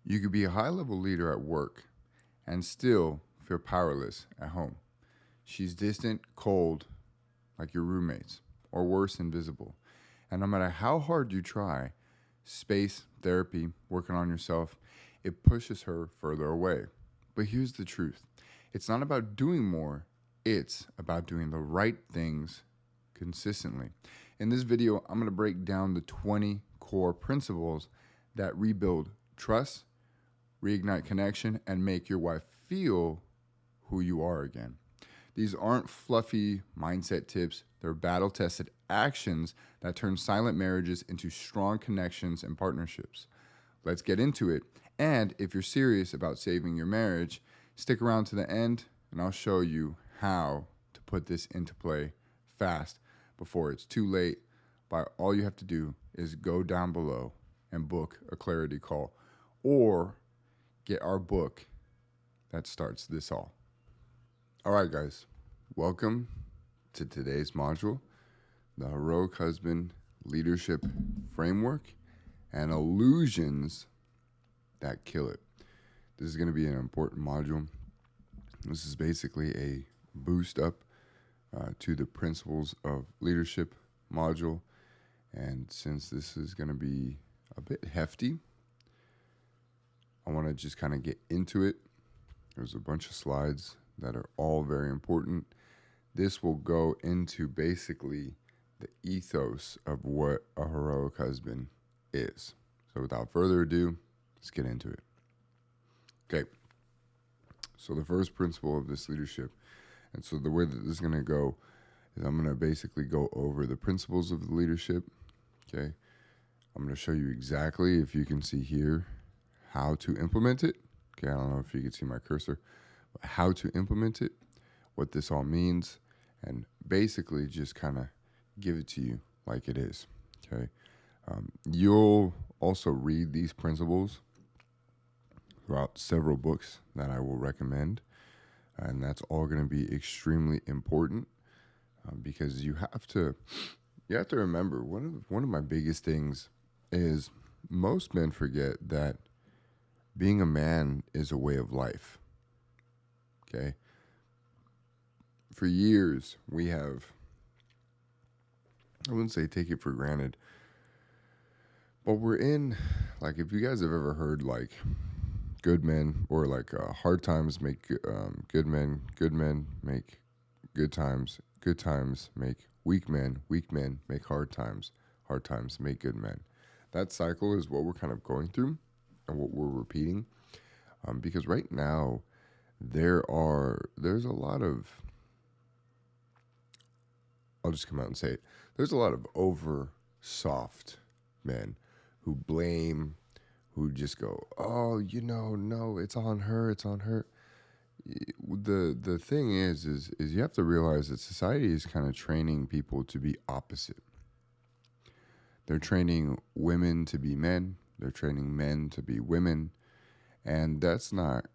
You could be a high level leader at work and still feel powerless at home. She's distant, cold, like your roommates, or worse, invisible. And no matter how hard you try, space, therapy, working on yourself, it pushes her further away. But here's the truth, it's not about doing more, it's about doing the right things consistently. In this video, I'm going to break down the 20 core principles that rebuild trust, reignite connection, and make your wife feel who you are again. These aren't fluffy mindset tips, they're battle tested actions that turn silent marriages into strong connections and partnerships. Let's get into it. And if you're serious about saving your marriage, stick around to the end and I'll show you how to put this into play fast before it's too late. But all you have to do is go down below and book a clarity call or get our book that starts this all. All right, guys, welcome to today's module, the Heroic Husband Leadership Framework and Illusions that Kill It. This is going to be an important module. This is basically a boost up to the Principles of Leadership module. And since this is going to be a bit hefty, I want to just kind of get into it. There's a bunch of slides that are all very important. This will go into basically the ethos of what a heroic husband is. So without further ado, let's get into it. Okay. So the first principle of this leadership, and so the way that this is going to go is I'm going to basically go over the principles of the leadership. Okay. I'm going to show you exactly, if you can see here, how to implement it. Okay. I don't know if you can see my cursor, but how to implement it, what this all means, and basically just kind of give it to you like it is. Okay. You'll also read these principles throughout several books that I will recommend. And that's all going to be extremely important because you have to remember one of my biggest things is most men forget that being a man is a way of life. Okay. For years, we have, I wouldn't say take it for granted, but we're in, like, if you guys have ever heard, like, good men, or like hard times make good men make good times make weak men make hard times make good men. That cycle is what we're kind of going through and what we're repeating, because right now there's a lot of, I'll just come out and say it, there's a lot of over soft men who blame, who just go, oh, no, it's on her. The thing is you have to realize that society is kind of training people to be opposite. They're training women to be men. They're training men to be women. And that's not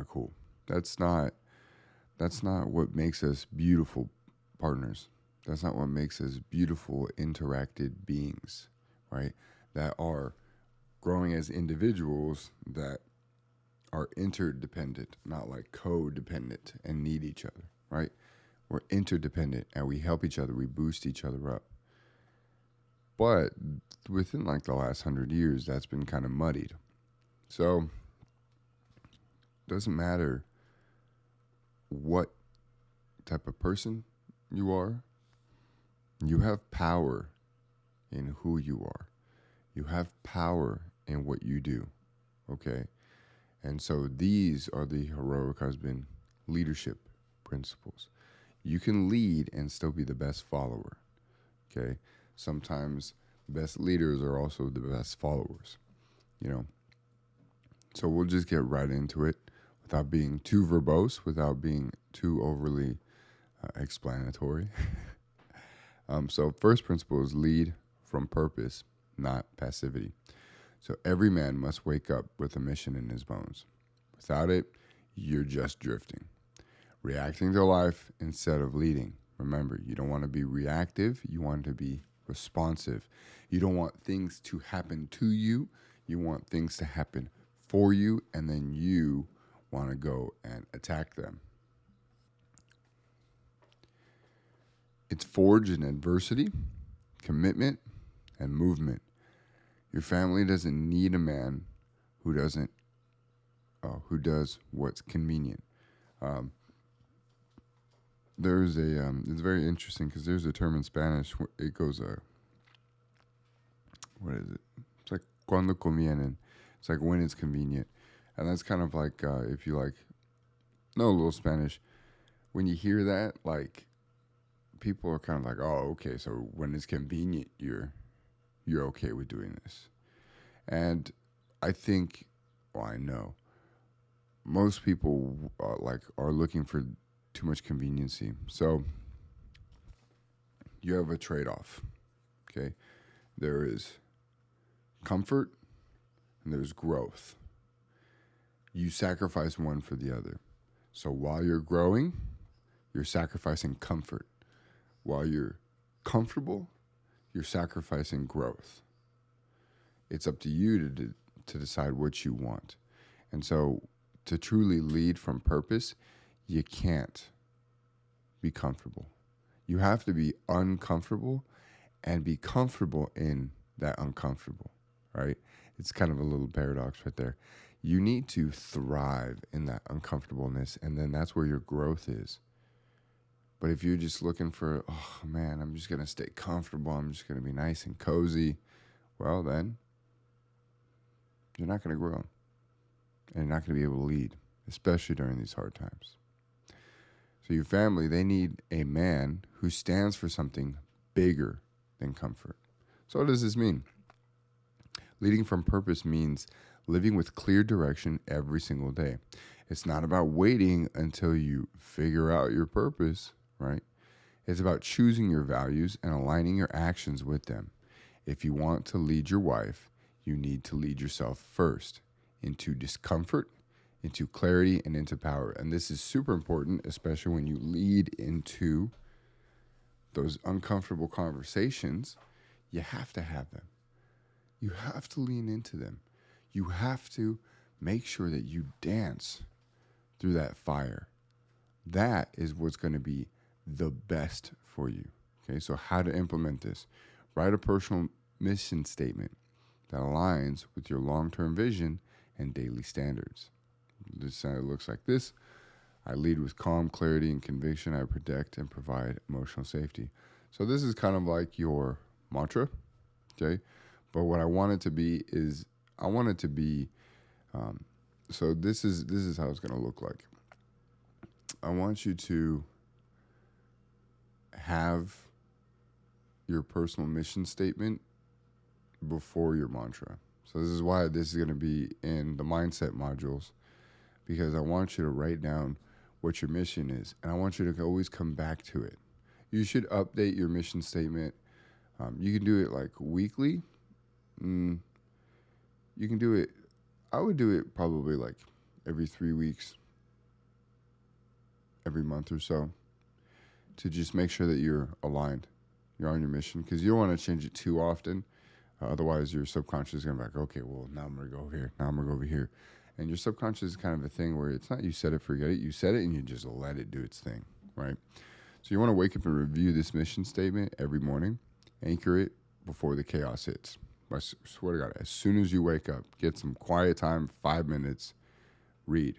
cool. That's not what makes us beautiful partners. That's not what makes us beautiful interacted beings, right? That are growing as individuals that are interdependent, not like codependent and need each other, right? We're interdependent and we help each other. We boost each other up. But within like the last 100 years, that's been kind of muddied. So it doesn't matter what type of person you are. You have power in who you are. You have power in what you do, okay? And so these are the heroic husband leadership principles. You can lead and still be the best follower, okay? Sometimes the best leaders are also the best followers, So we'll just get right into it without being too verbose, without being too overly explanatory. So first principle is lead from purpose, not passivity. So every man must wake up with a mission in his bones. Without it, you're just drifting, reacting to life instead of leading. Remember, you don't want to be reactive. You want to be responsive. You don't want things to happen to you. You want things to happen for you, and then you want to go and attack them. It's forged in adversity, commitment, and movement. Your family doesn't need a man who doesn't, who does what's convenient. Um, there's a, it's very interesting because there's a term in Spanish. It goes, what is it? It's like cuando convienen. It's like when it's convenient, and that's kind of like if you like know a little Spanish, when you hear that, like people are kind of like, oh, okay, so when it's convenient, you're okay with doing this. And I think, well, I know most people are looking for too much conveniency. So you have a trade-off. Okay, there is comfort and there's growth. You sacrifice one for the other. So while you're growing, you're sacrificing comfort. While you're comfortable, you're sacrificing growth. It's up to you to decide what you want. And so to truly lead from purpose, you can't be comfortable. You have to be uncomfortable and be comfortable in that uncomfortable, right? It's kind of a little paradox right there. You need to thrive in that uncomfortableness, and then that's where your growth is. But if you're just looking for, oh man, I'm just going to stay comfortable, I'm just going to be nice and cozy, well then, you're not going to grow. And you're not going to be able to lead, especially during these hard times. So your family, they need a man who stands for something bigger than comfort. So what does this mean? Leading from purpose means living with clear direction every single day. It's not about waiting until you figure out your purpose, right? It's about choosing your values and aligning your actions with them. If you want to lead your wife, you need to lead yourself first into discomfort, into clarity, and into power. And this is super important, especially when you lead into those uncomfortable conversations. You have to have them. You have to lean into them. You have to make sure that you dance through that fire. That is what's going to be the best for you. Okay, so how to implement this? Write a personal mission statement that aligns with your long-term vision and daily standards. This looks like this. I lead with calm, clarity, and conviction. I protect and provide emotional safety. So this is kind of like your mantra, okay? But what I want it to be is, I want it to be, so this is how it's going to look like. I want you to have your personal mission statement before your mantra. So this is why this is going to be in the mindset modules, because I want you to write down what your mission is, and I want you to always come back to it. You should update your mission statement. You can do it like weekly. You can do it, I would do it probably like every 3 weeks, every month or so, to just make sure that you're aligned, you're on your mission, because you don't want to change it too often. Otherwise, your subconscious is going to be like, okay, well, now I'm going to go here, now I'm going to go over here. And your subconscious is kind of a thing where it's not you set it, forget it. You set it and you just let it do its thing, right? So you want to wake up and review this mission statement every morning, anchor it before the chaos hits. I swear to God, as soon as you wake up, get some quiet time, 5 minutes, read.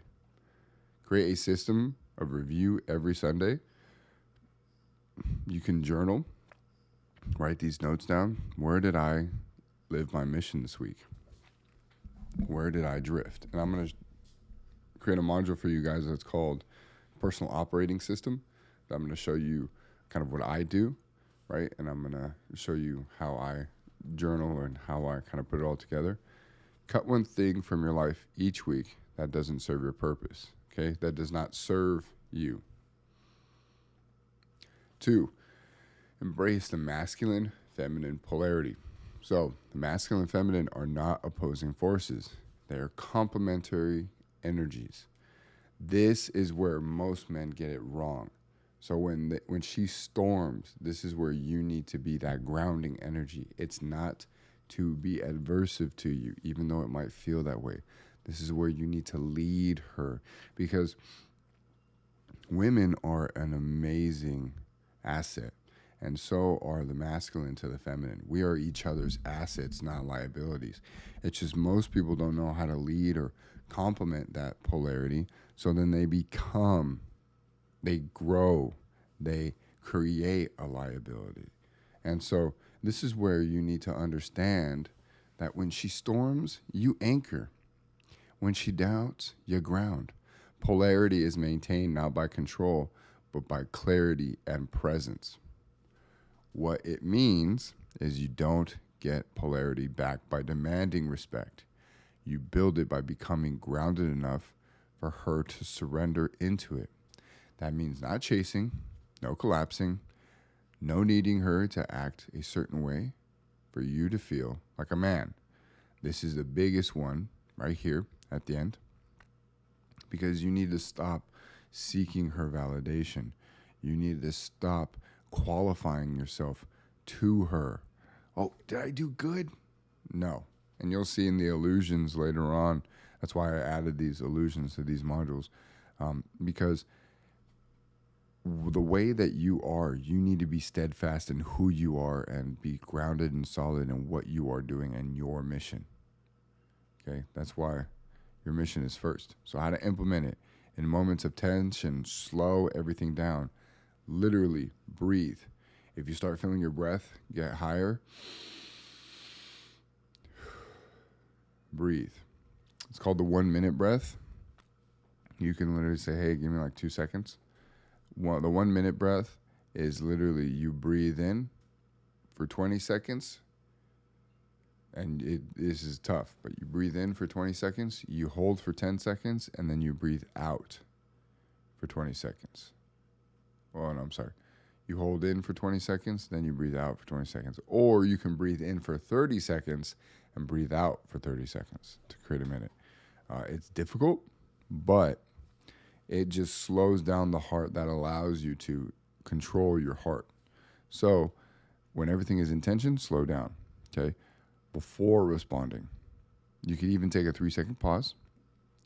Create a system of review every Sunday. You can journal, write these notes down. Where did I live my mission this week? Where did I drift? And I'm going to create a module for you guys that's called Personal Operating System. I'm going to show you kind of what I do, right? And I'm going to show you how I journal and how I kind of put it all together. Cut one thing from your life each week that doesn't serve your purpose, okay? That does not serve you. 2, embrace the masculine, feminine polarity. So the masculine and feminine are not opposing forces. They are complementary energies. This is where most men get it wrong. So when she storms, this is where you need to be that grounding energy. It's not to be adversive to you, even though it might feel that way. This is where you need to lead her, because women are an amazing asset, and so are the masculine to the feminine. We are each other's assets, not liabilities. It's just most people don't know how to lead or complement that polarity. So then they grow, they create a liability. And so this is where you need to understand that when she storms, you anchor. When she doubts, you ground. Polarity is maintained not by control, but by clarity and presence. What it means is you don't get polarity back by demanding respect. You build it by becoming grounded enough for her to surrender into it. That means not chasing, no collapsing, no needing her to act a certain way for you to feel like a man. This is the biggest one right here at the end, because you need to stop seeking her validation. You need to stop qualifying yourself to her. Oh, did I do good? No. And you'll see in the illusions later on. That's why I added these illusions to these modules, because the way that you are, you need to be steadfast in who you are and be grounded and solid in what you are doing and your mission. Okay, that's why your mission is first. So how to implement it in moments of tension, slow everything down. Literally breathe. If you start feeling your breath get higher, breathe. It's called the 1 minute breath. You can literally say, hey, give me like 2 seconds. The 1 minute breath is literally you breathe in for 20 seconds. And this is tough, but you breathe in for 20 seconds, you hold for 10 seconds, and then you breathe out for 20 seconds. Oh, no, I'm sorry. You hold in for 20 seconds, then you breathe out for 20 seconds. Or you can breathe in for 30 seconds and breathe out for 30 seconds to create a minute. It's difficult, but it just slows down the heart. That allows you to control your heart. So when everything is in tension, slow down, okay? Before responding. You could even take a 3-second pause,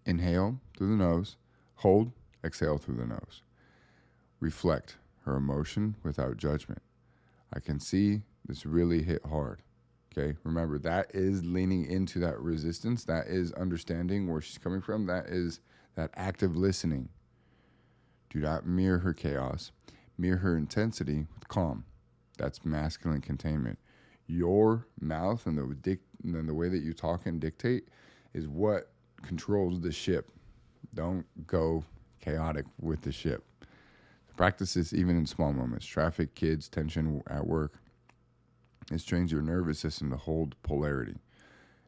inhale through the nose, hold, exhale through the nose. Reflect her emotion without judgment. I can see this really hit hard. Okay, remember, that is leaning into that resistance. That is understanding where she's coming from. That is that active listening. Do not mirror her chaos. Mirror her intensity with calm. That's masculine containment. Your mouth and the way that you talk and dictate is what controls the ship. Don't go chaotic with the ship. Practice this even in small moments. Traffic, kids, tension at work. This trains your nervous system to hold polarity.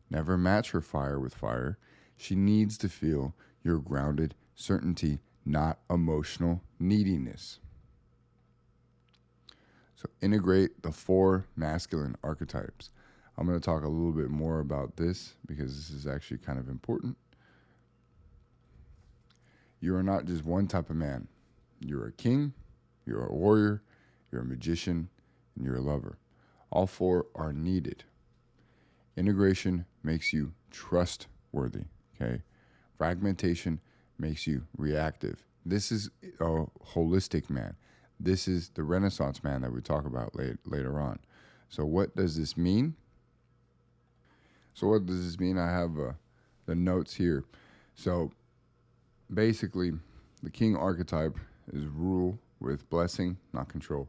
Never match her fire with fire. She needs to feel your grounded certainty, not emotional neediness. So integrate the 4 masculine archetypes. I'm going to talk a little bit more about this because this is actually kind of important. You are not just one type of man. You're a king, you're a warrior, you're a magician, and you're a lover. All 4 are needed. Integration makes you trustworthy, okay? Fragmentation makes you reactive. This is a holistic man. This is the Renaissance man that we talk about later on. So what does this mean? I have the notes here. So basically, the king archetype is rule with blessing, not control.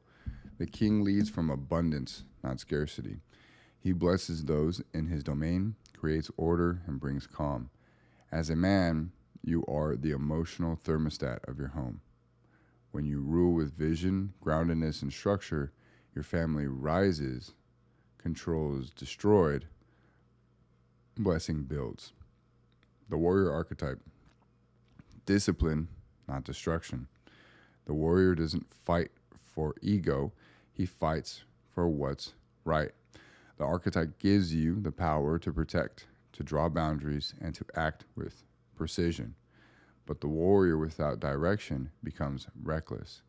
The king leads from abundance, not scarcity. He blesses those in his domain, creates order, and brings calm. As a man, you are the emotional thermostat of your home. When you rule with vision, groundedness, and structure, your family rises, control is destroyed, blessing builds. The warrior archetype, discipline, not destruction. The warrior doesn't fight for ego, he fights for what's right. The archetype gives you the power to protect, to draw boundaries, and to act with precision. But the warrior without direction becomes reckless.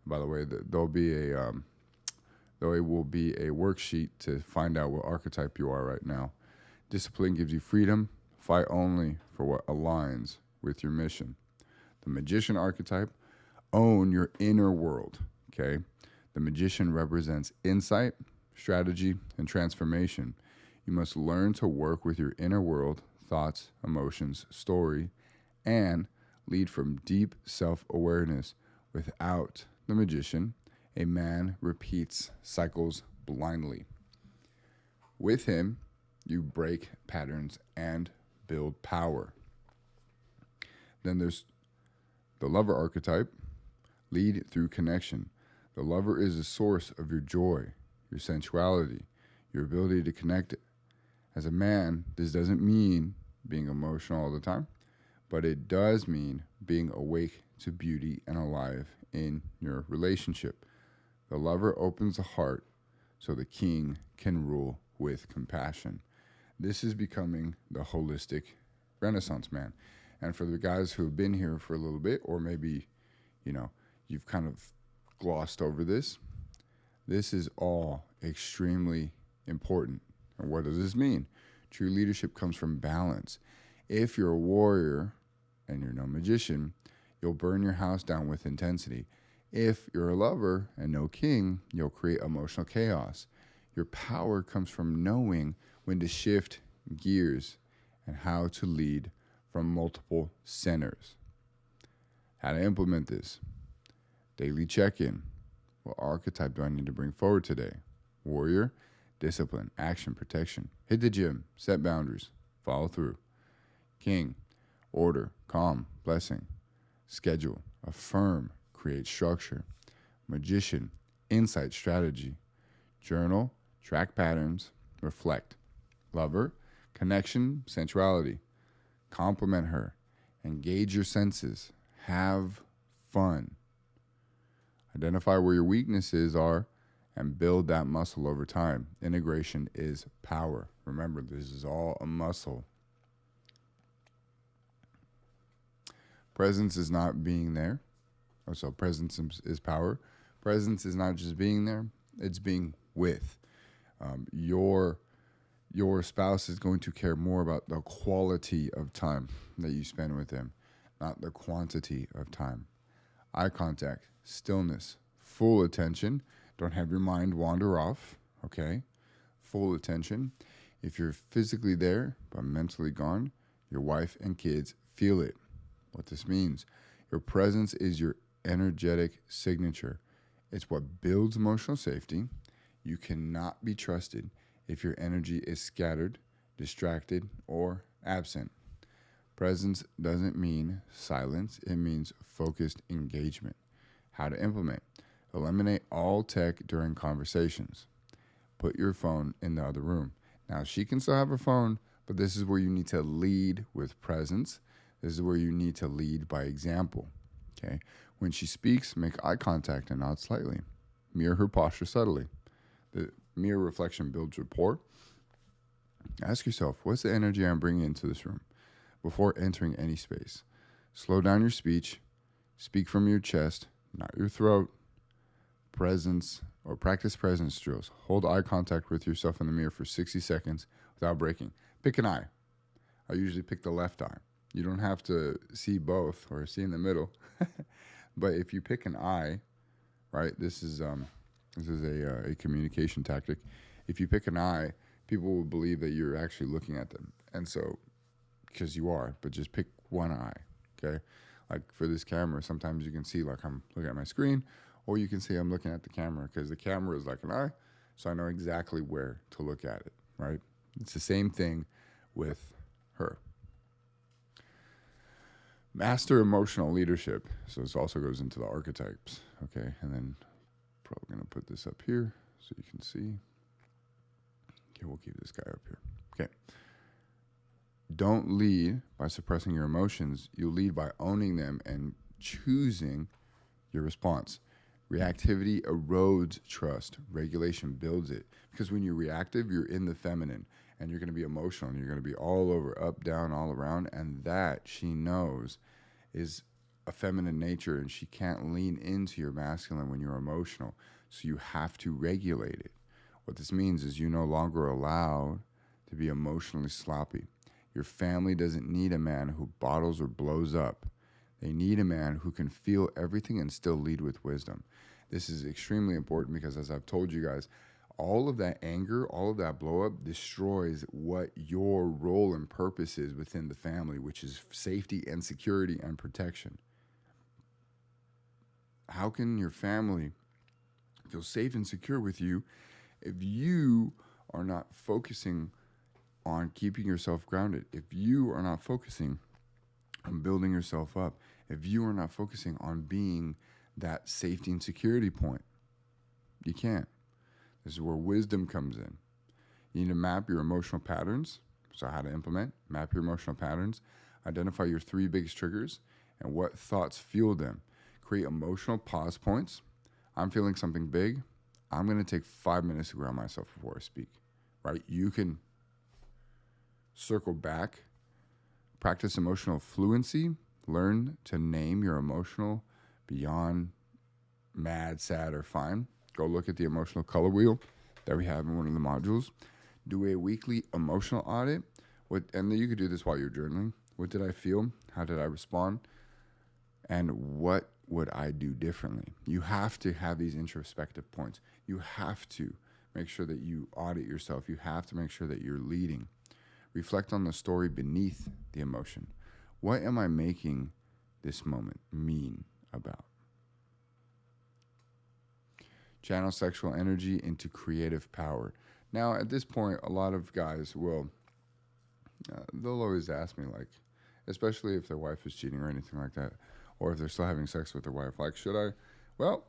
By the way, there'll be a though it will be a worksheet to find out what archetype you are right now. Discipline gives you freedom. Fight only for what aligns with your mission. The magician archetype, own your inner world, okay? The magician represents insight, strategy, and transformation. You must learn to work with your inner world, thoughts, emotions, story, and lead from deep self-awareness. Without the magician, a man repeats cycles blindly. With him, you break patterns and build power. Then there's the lover archetype, lead through connection. The lover is the source of your joy, your sensuality, your ability to connect. As a man, this doesn't mean being emotional all the time, but it does mean being awake to beauty and alive in your relationship. The lover opens the heart so the king can rule with compassion. This is becoming the holistic Renaissance man. And for the guys who have been here for a little bit, or maybe, you've kind of glossed over this, this is all extremely important. And what does this mean? True leadership comes from balance. If you're a warrior and you're no magician, you'll burn your house down with intensity. If you're a lover and no king, you'll create emotional chaos. Your power comes from knowing when to shift gears and how to lead from multiple centers. How to implement this. Daily check-in. What archetype do I need to bring forward today? Warrior, discipline, action, protection. Hit the gym, set boundaries, follow through. King, order, calm, blessing. Schedule, affirm, create structure. Magician, insight, strategy. Journal, track patterns, reflect. Lover, connection, sensuality. Compliment her. Engage your senses. Have fun. Identify where your weaknesses are and build that muscle over time. Integration is power. Remember, this is all a muscle. Presence is not being there. So presence is power. Presence is not just being there, it's being with. Your spouse is going to care more about the quality of time that you spend with them, not the quantity of time. Eye contact, stillness, full attention. Don't have your mind wander off, okay? Full attention. If you're physically there but mentally gone, your wife and kids feel it. What this means, your presence is your energetic signature. It's what builds emotional safety. You cannot be trusted if your energy is scattered, distracted, or absent. Presence doesn't mean silence. It means focused engagement. How to implement. Eliminate all tech during conversations. Put your phone in the other room. Now, she can still have her phone, but this is where you need to lead with presence. This is where you need to lead by example. Okay? When she speaks, make eye contact and nod slightly. Mirror her posture subtly. The mirror reflection builds rapport. Ask yourself, what's the energy I'm bringing into this room before entering any space? Slow down your speech. Speak from your chest, not your throat. Presence or practice presence drills. Hold eye contact with yourself in the mirror for 60 seconds without breaking. Pick an eye. I usually pick the left eye. You don't have to see both or see in the middle. But if you pick an eye, right, this is a communication tactic. If you pick an eye, people will believe that you're actually looking at them. And so, because you are, but just pick one eye, okay? Like for this camera, sometimes you can see like I'm looking at my screen, or you can see I'm looking at the camera because the camera is like an eye, so I know exactly where to look at it, right? It's the same thing with her. Master emotional leadership. So this also goes into the archetypes, okay? And then probably going to put this up here so you can see. Okay, we'll keep this guy up here. Okay. Don't lead by suppressing your emotions. You lead by owning them and choosing your response. Reactivity erodes trust. Regulation builds it. Because when you're reactive, you're in the feminine. And you're going to be emotional. And you're going to be all over, up, down, all around. And that, she knows, is a feminine nature and she can't lean into your masculine when you're emotional. So you have to regulate it. What this means is you're no longer allowed to be emotionally sloppy. Your family doesn't need a man who bottles or blows up. They need a man who can feel everything and still lead with wisdom. This is extremely important because, as I've told you guys, all of that anger, all of that blow up destroys what your role and purpose is within the family, which is safety and security and protection. How can your family feel safe and secure with you if you are not focusing on keeping yourself grounded, if you are not focusing on building yourself up, if you are not focusing on being that safety and security point? You can't. This is where wisdom comes in. You need to map your emotional patterns. So how to implement, map your emotional patterns, identify your 3 biggest triggers and what thoughts fuel them. Create emotional pause points. I'm feeling something big. I'm going to take 5 minutes to ground myself before I speak, right? You can circle back, practice emotional fluency, learn to name your emotional beyond mad, sad, or fine. Go look at the emotional color wheel that we have in one of the modules. Do a weekly emotional audit. And then you could do this while you're journaling. What did I feel? How did I respond? And what would I do differently? You have to have these introspective points. You have to make sure that you audit yourself. You have to make sure that you're leading. Reflect on the story beneath the emotion. What am I making this moment mean about? Channel sexual energy into creative power. Now, at this point, a lot of guys will, they'll always ask me, like, especially if their wife is cheating or anything like that, or if they're still having sex with their wife, like, should I? Well,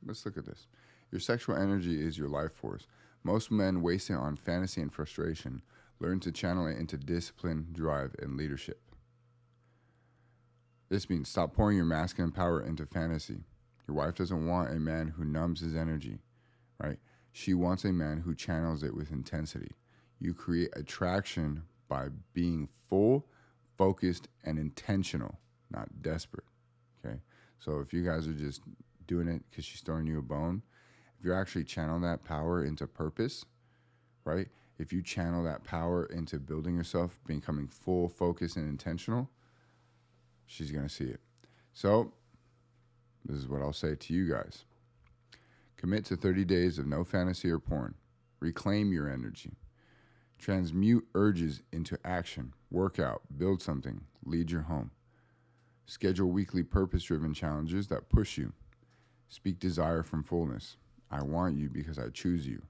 let's look at this. Your sexual energy is your life force. Most men waste it on fantasy and frustration. Learn to channel it into discipline, drive, and leadership. This means stop pouring your masculine power into fantasy. Your wife doesn't want a man who numbs his energy, right? She wants a man who channels it with intensity. You create attraction by being full, focused, and intentional, not desperate, okay? So if you guys are just doing it because she's throwing you a bone, if you actually channel that power into purpose, right? If you channel that power into building yourself, becoming full, focused, and intentional, she's going to see it. So this is what I'll say to you guys. Commit to 30 days of no fantasy or porn. Reclaim your energy. Transmute urges into action. Work out, build something, lead your home. Schedule weekly purpose-driven challenges that push you. Speak desire from fullness. I want you because I choose you,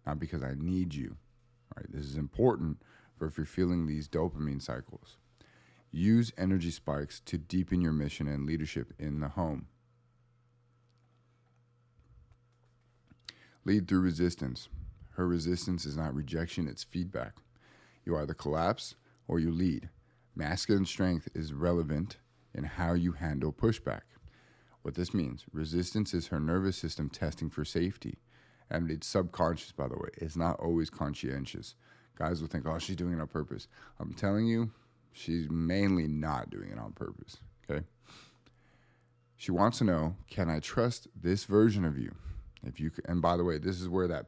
not because I need you. Right? This is important for if you're feeling these dopamine cycles. Use energy spikes to deepen your mission and leadership in the home. Lead through resistance. Her resistance is not rejection, it's feedback. You either collapse or you lead. Masculine strength is relevant in how you handle pushback. What this means, resistance is her nervous system testing for safety. And it's subconscious, by the way. It's not always conscientious. Guys will think, oh, she's doing it on purpose. I'm telling you, she's mainly not doing it on purpose, okay? She wants to know, can I trust this version of you? If you, and by the way, this is where that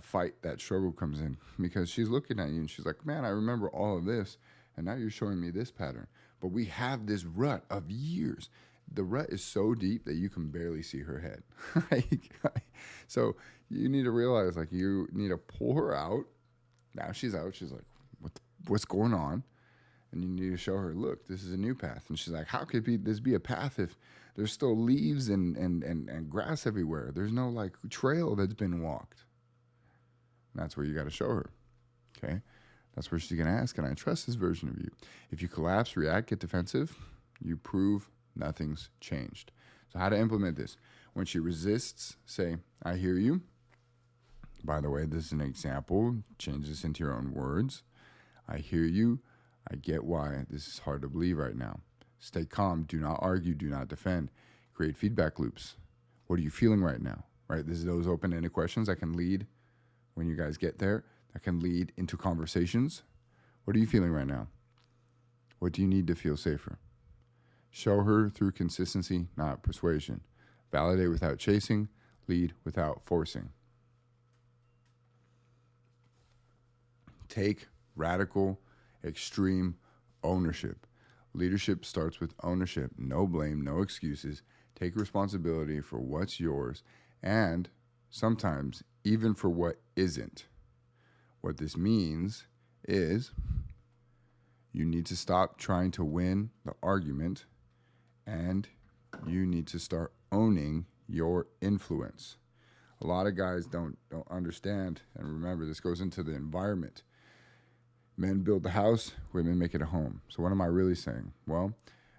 fight, that struggle comes in, because she's looking at you and she's like, man, I remember all of this, and now you're showing me this pattern. But we have this rut of years. The rut is so deep that you can barely see her head. So you need to realize, like, you need to pull her out. Now she's out. She's like, what's going on? And you need to show her, look, this is a new path. And she's like, how could this be a path if there's still leaves and grass everywhere? There's no, like, trail that's been walked. And that's where you got to show her, okay? That's where she's going to ask, can I trust this version of you? If you collapse, react, get defensive, you prove nothing's changed. So how to implement this? When she resists, say, I hear you. By the way, this is an example. Change this into your own words. I hear you. I get why this is hard to believe right now. Stay calm. Do not argue. Do not defend. Create feedback loops. What are you feeling right now? Right? This is those open-ended questions that can lead, when you guys get there, that can lead into conversations. What are you feeling right now? What do you need to feel safer? Show her through consistency, not persuasion. Validate without chasing. Lead without forcing. Take radical, extreme ownership. Leadership starts with ownership. No blame, no excuses. Take responsibility for what's yours and sometimes even for what isn't. What this means is you need to stop trying to win the argument and you need to start owning your influence. A lot of guys don't understand, and remember, this goes into the environment. Men build the house, women make it a home. So what am I really saying? Well,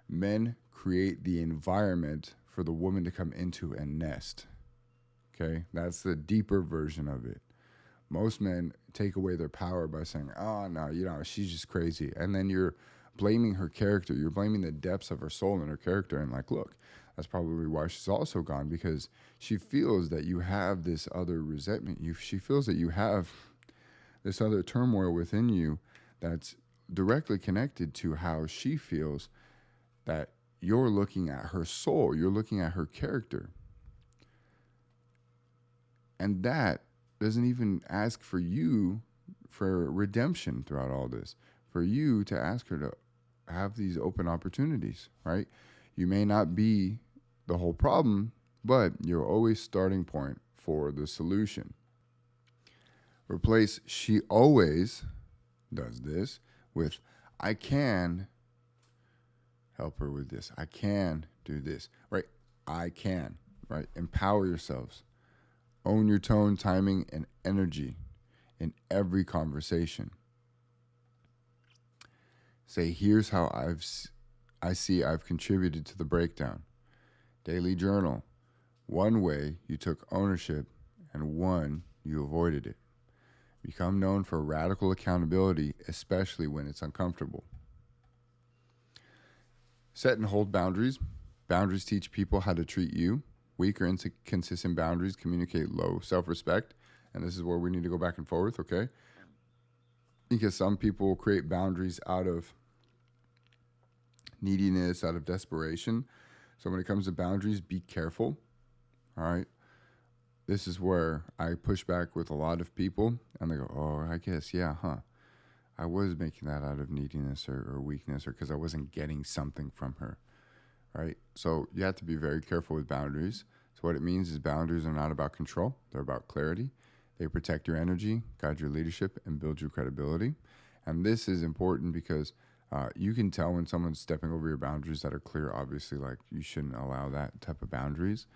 men create the environment for the woman to come into and nest. Okay? That's the deeper version of it. Most men take away their power by saying, oh, no, she's just crazy. And then you're blaming her character. You're blaming the depths of her soul and her character. And like, look, that's probably why she's also gone, because she feels that you have this other resentment. She feels that you have this other turmoil within you that's directly connected to how she feels that you're looking at her soul, you're looking at her character. And that doesn't even ask for you for redemption throughout all this, for you to ask her to have these open opportunities, right? You may not be the whole problem, but you're always starting point for the solution. Replace "she always does this" with "I can help her with this. I can do this," right? I can, right? Empower yourselves. Own your tone, timing, and energy in every conversation. Say, here's how I see I've contributed to the breakdown. Daily journal. One way you took ownership and one you avoided it. Become known for radical accountability, especially when it's uncomfortable. Set and hold boundaries. Boundaries teach people how to treat you. Weak or inconsistent boundaries communicate low self-respect. And this is where we need to go back and forth, okay? Because some people create boundaries out of neediness, out of desperation. So when it comes to boundaries, be careful, all right? This is where I push back with a lot of people, and they go, oh, I guess, yeah, huh? I was making that out of neediness or weakness, or because I wasn't getting something from her, right? So you have to be very careful with boundaries. So what it means is boundaries are not about control. They're about clarity. They protect your energy, guide your leadership, and build your credibility. And this is important because you can tell when someone's stepping over your boundaries that are clear. Obviously, like, you shouldn't allow that type of boundaries.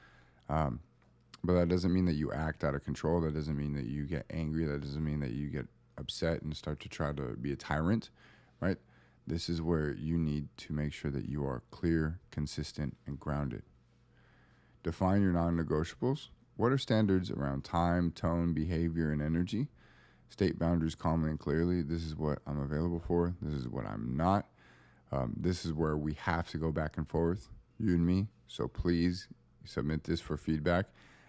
But that doesn't mean that you act out of control. That doesn't mean that you get angry. That doesn't mean that you get upset and start to try to be a tyrant, right? This is where you need to make sure that you are clear, consistent, and grounded. Define your non-negotiables. What are standards around time, tone, behavior, and energy? State boundaries calmly and clearly. This is what I'm available for. This is what I'm not. This is where we have to go back and forth, you and me. So please submit this for feedback,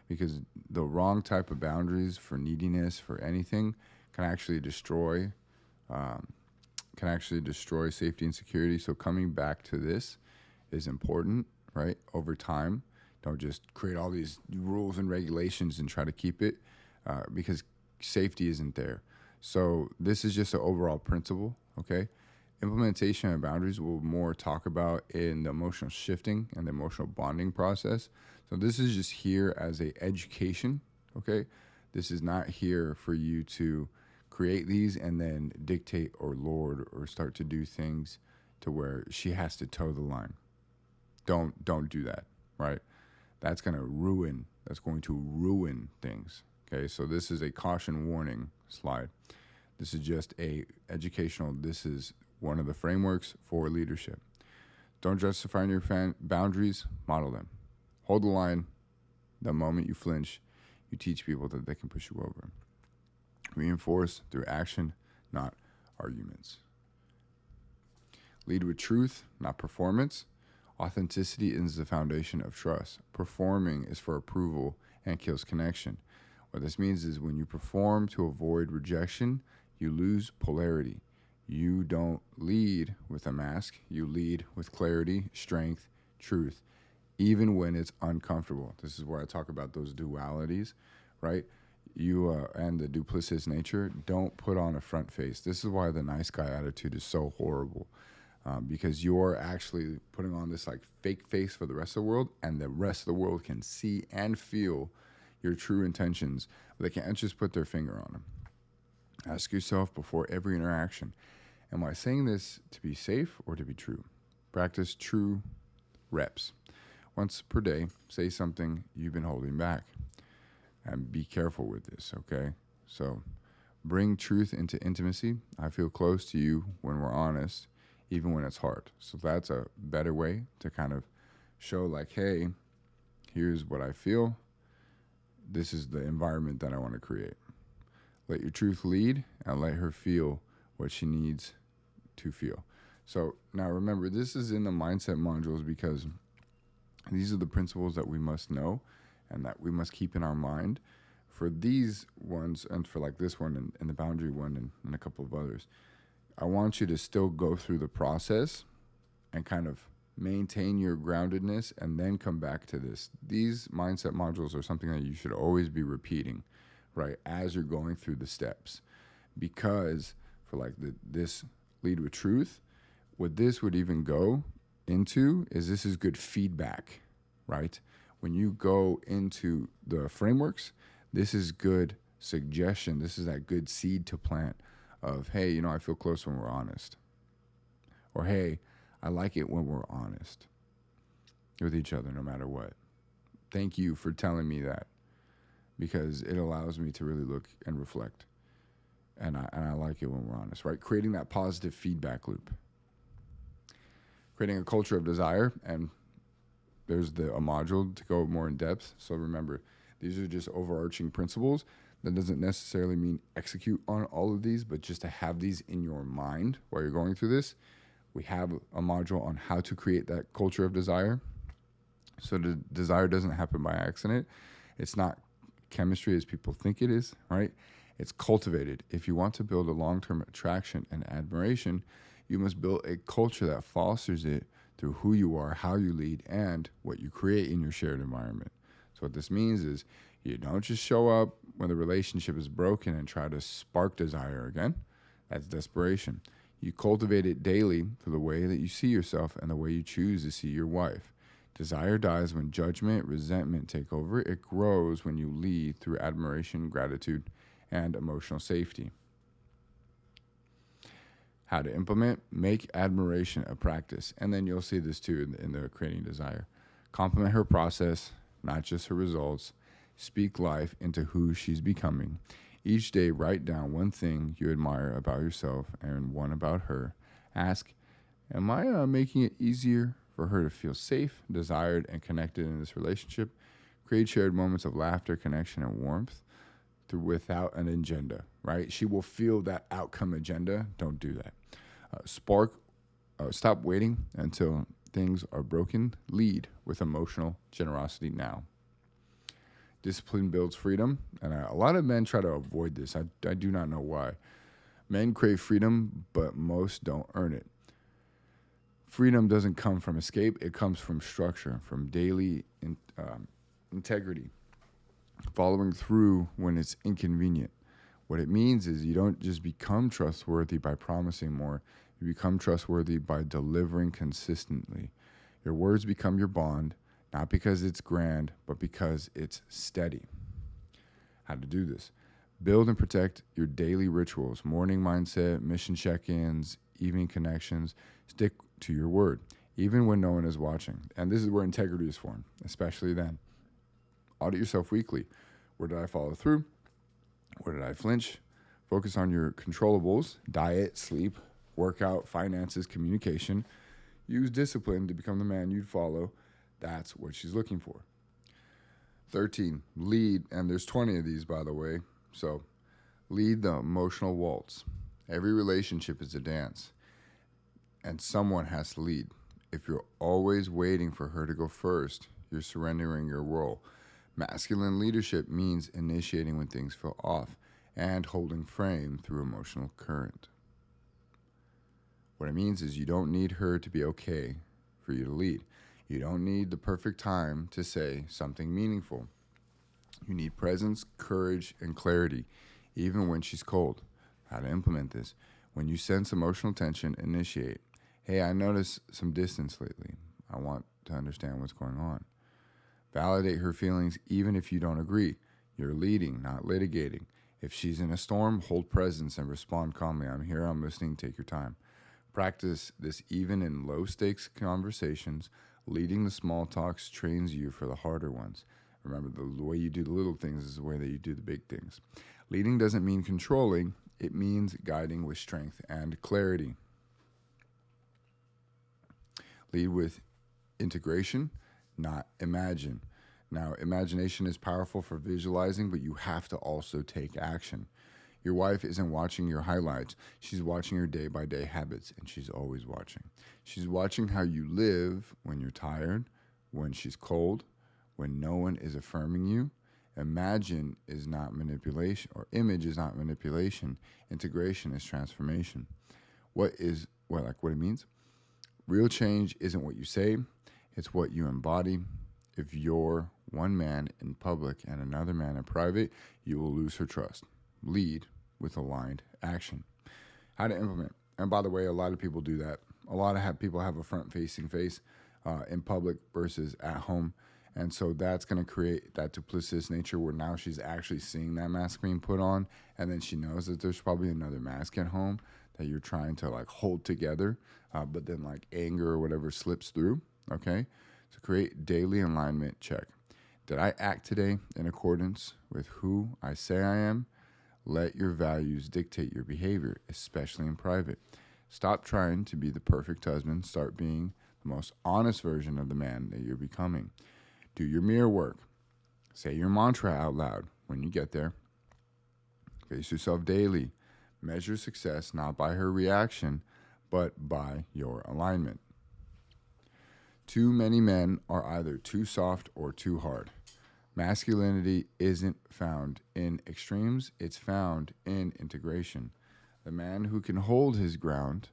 because the wrong type of boundaries for neediness, for anything, can actually destroy safety and security. So coming back to this is important, right? Over time, don't just create all these rules and regulations and try to keep it, because safety isn't there. So this is just an overall principle, okay? Implementation of boundaries we'll more talk about in the emotional shifting and the emotional bonding process. So this is just here as a education, okay? This is not here for you to create these and then dictate or lord or start to do things to where she has to toe the line. Don't do that, right? That's going to ruin things, okay? So this is a caution warning slide. This is just a educational, this is one of the frameworks for leadership. Don't justify your boundaries, model them. Hold the line. The moment you flinch, you teach people that they can push you over. Reinforce through action, not arguments. Lead with truth, not performance. Authenticity is the foundation of trust. Performing is for approval and kills connection. What this means is when you perform to avoid rejection, you lose polarity. You don't lead with a mask. You lead with clarity, strength, truth, even when it's uncomfortable. This is where I talk about those dualities, right? You and the duplicitous nature. Don't put on a front face. This is why the nice guy attitude is so horrible, because you're actually putting on this like fake face for the rest of the world, and the rest of the world can see and feel your true intentions. They can't just put their finger on them. Ask yourself before every interaction, am I saying this to be safe or to be true? Practice true reps. Once per day, say something you've been holding back. And be careful with this, okay? So bring truth into intimacy. I feel close to you when we're honest, even when it's hard. So that's a better way to kind of show like, hey, here's what I feel. This is the environment that I want to create. Let your truth lead and let her feel what she needs to feel. So now remember, this is in the mindset modules because these are the principles that we must know and that we must keep in our mind. For these ones, and for like this one and the boundary one and a couple of others, I want you to still go through the process and kind of maintain your groundedness and then come back to this. These mindset modules are something that you should always be repeating, right, as you're going through the steps. Because for like this lead with truth, what this would even go into is this is good feedback, right? When you go into the frameworks, this is good suggestion. This is that good seed to plant of, hey, I feel close when we're honest. Or, hey, I like it when we're honest with each other no matter what. Thank you for telling me that, because it allows me to really look and reflect. And I like it when we're honest, right? Creating that positive feedback loop. Creating a culture of desire, and there's a module to go more in depth. So remember, these are just overarching principles. That doesn't necessarily mean execute on all of these, but just to have these in your mind while you're going through this. We have a module on how to create that culture of desire. So the desire doesn't happen by accident. It's not chemistry as people think it is, right? It's cultivated. If you want to build a long-term attraction and admiration, you must build a culture that fosters it through who you are, how you lead, and what you create in your shared environment. So what this means is you don't just show up when the relationship is broken and try to spark desire again. That's desperation. You cultivate it daily through the way that you see yourself and the way you choose to see your wife. Desire dies when judgment, resentment take over. It grows when you lead through admiration, gratitude, and emotional safety. How to implement, make admiration a practice. And then you'll see this too in the creating desire. Compliment her process, not just her results. Speak life into who she's becoming. Each day, write down one thing you admire about yourself and one about her. Ask, am I making it easier for her to feel safe, desired, and connected in this relationship? Create shared moments of laughter, connection, and warmth without an agenda, right? She will feel that outcome agenda. Don't do that. Stop waiting until things are broken. Lead with emotional generosity now. Discipline builds freedom, and a lot of men try to avoid this. I do not know why. Men crave freedom, but most don't earn it. Freedom doesn't come from escape. It comes from structure, from daily integrity, following through when it's inconvenient. What it means is you don't just become trustworthy by promising more. You become trustworthy by delivering consistently. Your words become your bond, not because it's grand, but because it's steady. How to do this? Build and protect your daily rituals, morning mindset, mission check-ins, evening connections. Stick to your word, even when no one is watching. And this is where integrity is formed, especially then. Audit yourself weekly. Where did I follow through? Where did I flinch? Focus on your controllables: diet, sleep, workout, finances, communication. Use discipline to become the man you'd follow. That's what she's looking for. 13, lead, and there's 20 of these, by the way. So lead the emotional waltz. Every relationship is a dance, and someone has to lead. If you're always waiting for her to go first, you're surrendering your role. Masculine leadership means initiating when things feel off and holding frame through emotional current. What it means is you don't need her to be okay for you to lead. You don't need the perfect time to say something meaningful. You need presence, courage, and clarity, even when she's cold. How to implement this. When you sense emotional tension, initiate. Hey, I notice some distance lately. I want to understand what's going on. Validate her feelings even if you don't agree. You're leading, not litigating. If she's in a storm, hold presence and respond calmly. I'm here, I'm listening, take your time. Practice this even in low stakes conversations. Leading the small talks trains you for the harder ones. Remember, the way you do the little things is the way that you do the big things. Leading doesn't mean controlling, it means guiding with strength and clarity. Lead with integration, not imagine. Now, imagination is powerful for visualizing, but you have to also take action. Your wife isn't watching your highlights. She's watching your day-by-day habits, and she's always watching. She's watching how you live when you're tired, when she's cold, when no one is affirming you. Imagine is not manipulation, or image is not manipulation. Integration is transformation. What it means? Real change isn't what you say, it's what you embody. If you're one man in public and another man in private, you will lose her trust. Lead with aligned action. How to implement. And by the way, a lot of people do that. A lot of people have a front-facing face in public versus at home. And so that's going to create that duplicitous nature where now she's actually seeing that mask being put on. And then she knows that there's probably another mask at home that you're trying to like hold together. But then like anger or whatever slips through. Okay. So create daily alignment check. Did I act today in accordance with who I say I am? Let your values dictate your behavior, especially in private. Stop trying to be the perfect husband. Start being the most honest version of the man that you're becoming. Do your mirror work. Say your mantra out loud when you get there. Face yourself daily. Measure success not by her reaction, but by your alignment. Too many men are either too soft or too hard. Masculinity isn't found in extremes, it's found in integration. The man who can hold his ground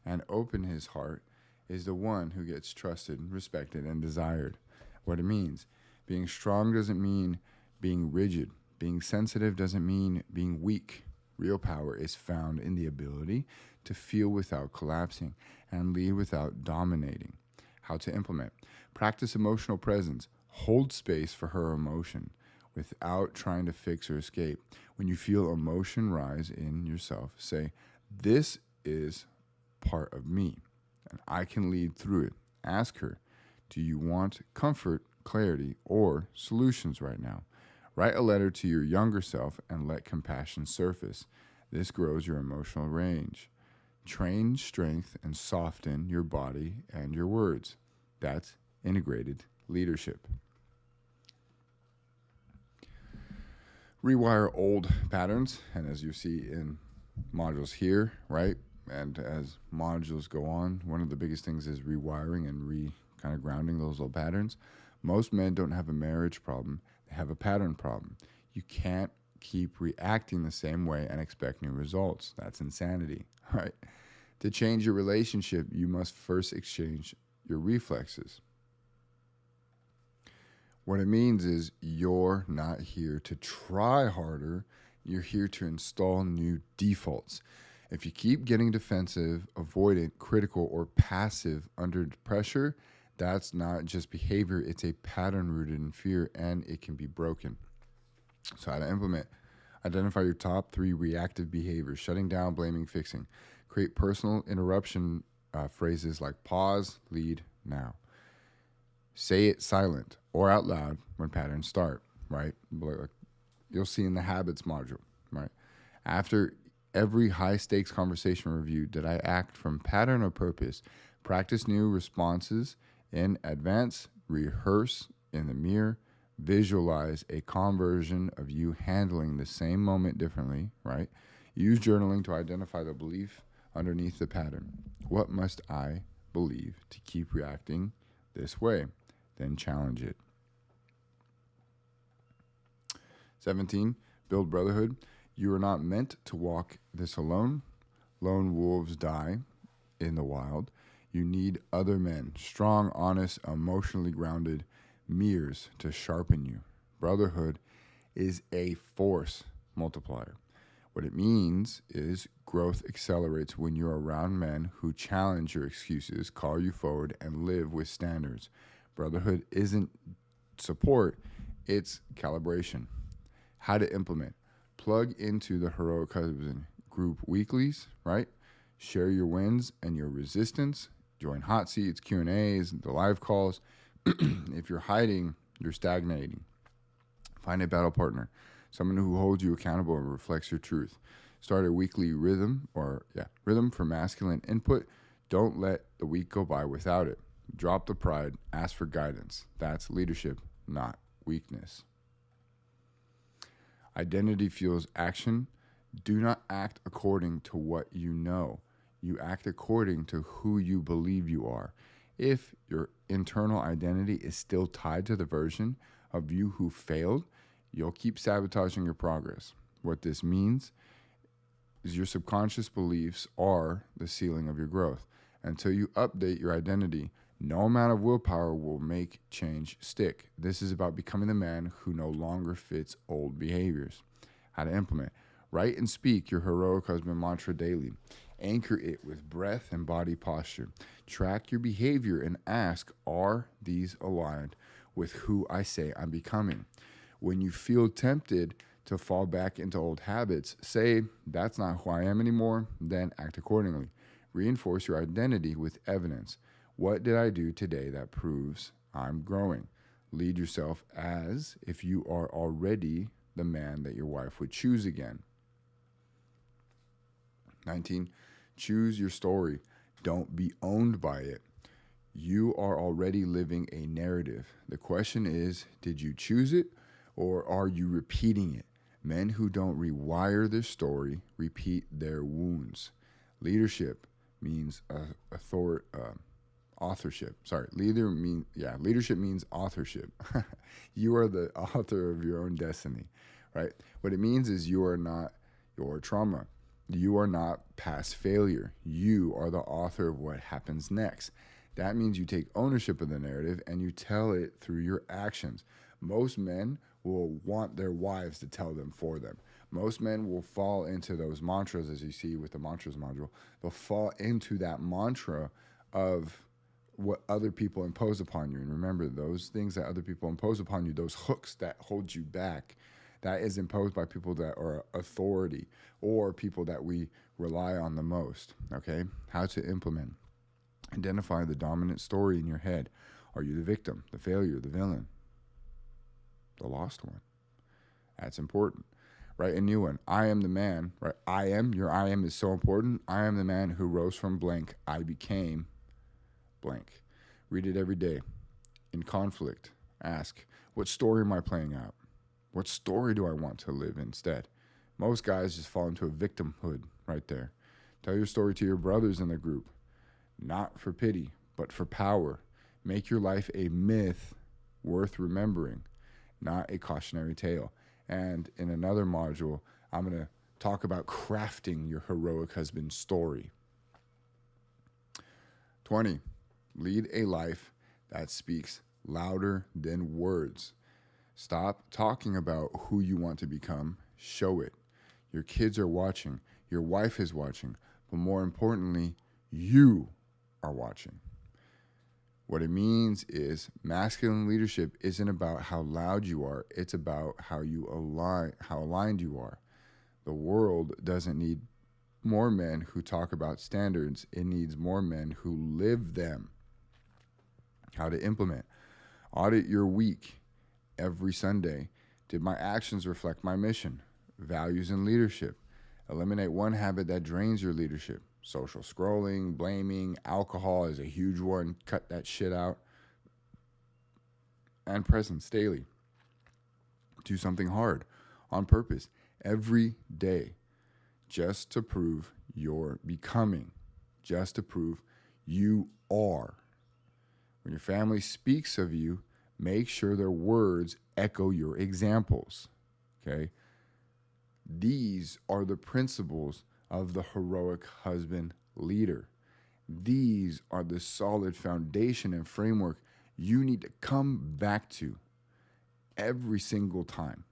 and open his heart is the one who gets trusted, respected, and desired. What it means. Being strong doesn't mean being rigid. Being sensitive doesn't mean being weak. Real power is found in the ability to feel without collapsing and lead without dominating. How to implement. Practice emotional presence. Hold space for her emotion without trying to fix or escape. When you feel emotion rise in yourself, say, this is part of me, and I can lead through it. Ask her, do you want comfort, clarity, or solutions right now? Write a letter to your younger self and let compassion surface. This grows your emotional range. Train strength and soften your body and your words. That's integrated leadership. Rewire old patterns, and as you see in modules here, right? And as modules go on, one of the biggest things is rewiring and kind of grounding those old patterns. Most men don't have a marriage problem, they have a pattern problem. You can't keep reacting the same way and expect new results. That's insanity, right? To change your relationship, you must first exchange your reflexes. What it means is you're not here to try harder, you're here to install new defaults. If you keep getting defensive, avoidant, critical, or passive under pressure, that's not just behavior, it's a pattern rooted in fear, and it can be broken. So how to implement. Identify your top 3 reactive behaviors: shutting down, blaming, fixing. Create personal interruption phrases like pause, lead, now. Say it silent or out loud when patterns start, right? You'll see in the habits module, right? After every high stakes conversation review, did I act from pattern or purpose? Practice new responses in advance, rehearse in the mirror, visualize a calm version of you handling the same moment differently, right? Use journaling to identify the belief underneath the pattern. What must I believe to keep reacting this way? Then challenge it. 17, build brotherhood. You are not meant to walk this alone. Lone wolves die, in the wild. You need other men, strong, honest, emotionally grounded mirrors to sharpen you. Brotherhood is a force multiplier. What it means is growth accelerates when you're around men who challenge your excuses, call you forward, and live with standards. Brotherhood isn't support, it's calibration. How to implement. Plug into the Heroic Husband group weeklies, right? Share your wins and your resistance. Join hot seats, Q&As, the live calls. If you're hiding, you're stagnating. Find a battle partner, someone who holds you accountable and reflects your truth. Start a weekly rhythm for masculine input. Don't let the week go by without it. Drop the pride, ask for guidance. That's leadership, not weakness. Identity fuels action. Do not act according to what you know. You act according to who you believe you are. If your internal identity is still tied to the version of you who failed, you'll keep sabotaging your progress. What this means is your subconscious beliefs are the ceiling of your growth. Until you update your identity, no amount of willpower will make change stick. This is about becoming the man who no longer fits old behaviors. How to implement. Write and speak your Heroic Husband mantra daily. Anchor it with breath and body posture. Track your behavior and ask, are these aligned with who I say I'm becoming? When you feel tempted to fall back into old habits, say, that's not who I am anymore, then act accordingly. Reinforce your identity with evidence. What did I do today that proves I'm growing? Lead yourself as if you are already the man that your wife would choose again. 19. Choose your story. Don't be owned by it. You are already living a narrative. The question is, did you choose it or are you repeating it? Men who don't rewire their story repeat their wounds. Leadership means authorship. Leadership means authorship. You are the author of your own destiny, right? What it means is you are not your trauma. You are not past failure. You are the author of what happens next. That means you take ownership of the narrative and you tell it through your actions. Most men will want their wives to tell them for them. Most men will fall into those mantras, as you see with the mantras module. They'll fall into that mantra of what other people impose upon you. And remember, those things that other people impose upon you, those hooks that hold you back, that is imposed by people that are authority or people that we rely on the most, okay? How to implement. Identify the dominant story in your head. Are you the victim, the failure, the villain, the lost one? That's important. Write a new one. I am the man, right? Your I am is so important. I am the man who rose from blank. I became blank. Read it every day. In conflict, ask, what story am I playing out? What story do I want to live instead? Most guys just fall into a victimhood right there. Tell your story to your brothers in the group, not for pity, but for power. Make your life a myth worth remembering, not a cautionary tale. And in another module, I'm going to talk about crafting your heroic husband story. 20, lead a life that speaks louder than words. Stop talking about who you want to become. Show it. Your kids are watching. Your wife is watching. But more importantly, you are watching. What it means is masculine leadership isn't about how loud you are. It's about how aligned you are. The world doesn't need more men who talk about standards. It needs more men who live them. How to implement. Audit your week. Every Sunday, did my actions reflect my mission, values, and leadership? Eliminate one habit that drains your leadership. Social scrolling, blaming, alcohol is a huge one. Cut that shit out. And presence daily. Do something hard on purpose every day just to prove you're becoming, just to prove you are. When your family speaks of you, make sure their words echo your examples, okay? These are the principles of the heroic husband leader. These are the solid foundation and framework you need to come back to every single time.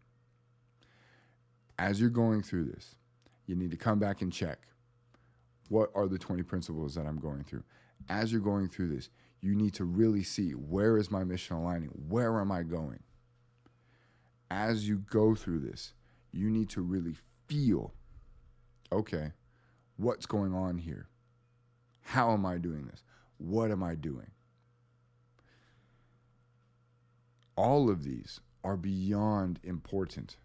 As you're going through this, you need to come back and check, what are the 20 principles that I'm going through? As you're going through this, you need to really see, where is my mission aligning? Where am I going? As you go through this, you need to really feel, okay, what's going on here? How am I doing this? What am I doing? All of these are beyond important.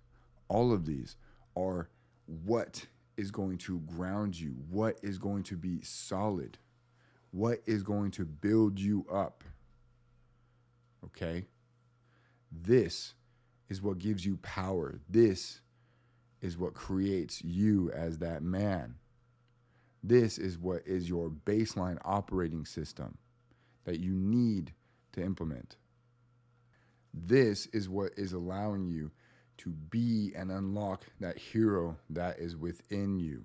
All of these are what is going to ground you, what is going to be solid, what is going to build you up. Okay? This is what gives you power. This is what creates you as that man. This is what is your baseline operating system that you need to implement. This is what is allowing you to be and unlock that hero that is within you.